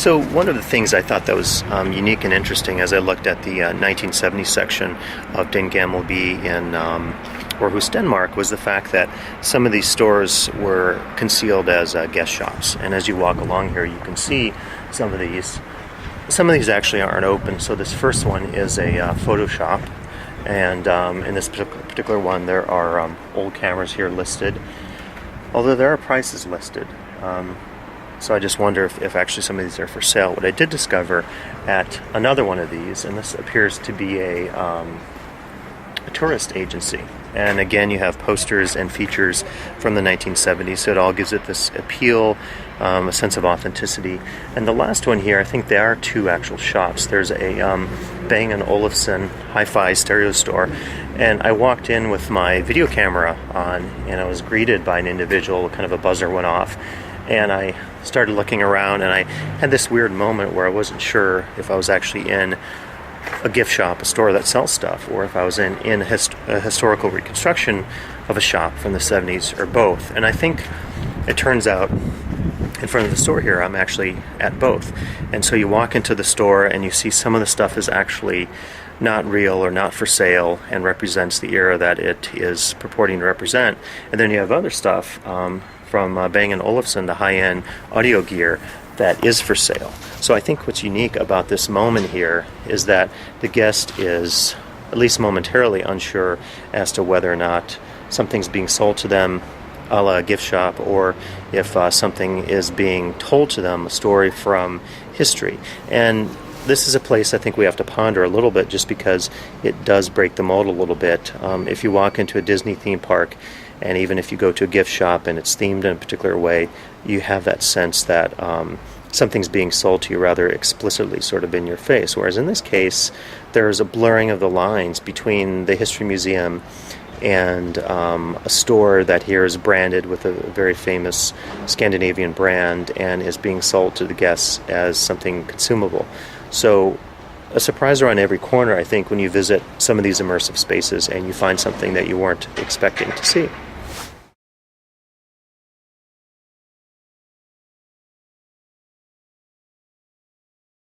So one of the things I thought that was unique and interesting as I looked at the 1970 section of Den Gamle in Aarhus, Denmark, was the fact that some of these stores were concealed as guest shops. And as you walk along here, you can see some of these. Some of these actually aren't open. So this first one is a photo shop. And in this particular one, there are old cameras here listed, although there are prices listed. So I just wonder if actually some of these are for sale. What I did discover at another one of these, and this appears to be a tourist agency. And again, you have posters and features from the 1970s, so it all gives it this appeal, a sense of authenticity. And the last one here, I think there are two actual shops. There's a Bang & Olufsen hi-fi stereo store, and I walked in with my video camera on, and I was greeted by an individual. Kind of a buzzer went off, and I started looking around, and I had this weird moment where I wasn't sure if I was actually in a gift shop, a store that sells stuff, or if I was in a historical reconstruction of a shop from the 70s, or both. And I think it turns out in front of the store here, I'm actually at both. And so you walk into the store and you see some of the stuff is actually not real or not for sale and represents the era that it is purporting to represent. And then you have other stuff from Bang & Olufsen, the high-end audio gear, that is for sale. So I think what's unique about this moment here is that the guest is, at least momentarily, unsure as to whether or not something's being sold to them a la gift shop, or if something is being told to them, a story from history. And this is a place I think we have to ponder a little bit, just because it does break the mold a little bit. If you walk into a Disney theme park, and even if you go to a gift shop and it's themed in a particular way, you have that sense that something's being sold to you rather explicitly, sort of in your face. Whereas in this case, there's a blurring of the lines between the History Museum and a store that here is branded with a very famous Scandinavian brand and is being sold to the guests as something consumable. So a surprise around every corner, I think, when you visit some of these immersive spaces and you find something that you weren't expecting to see.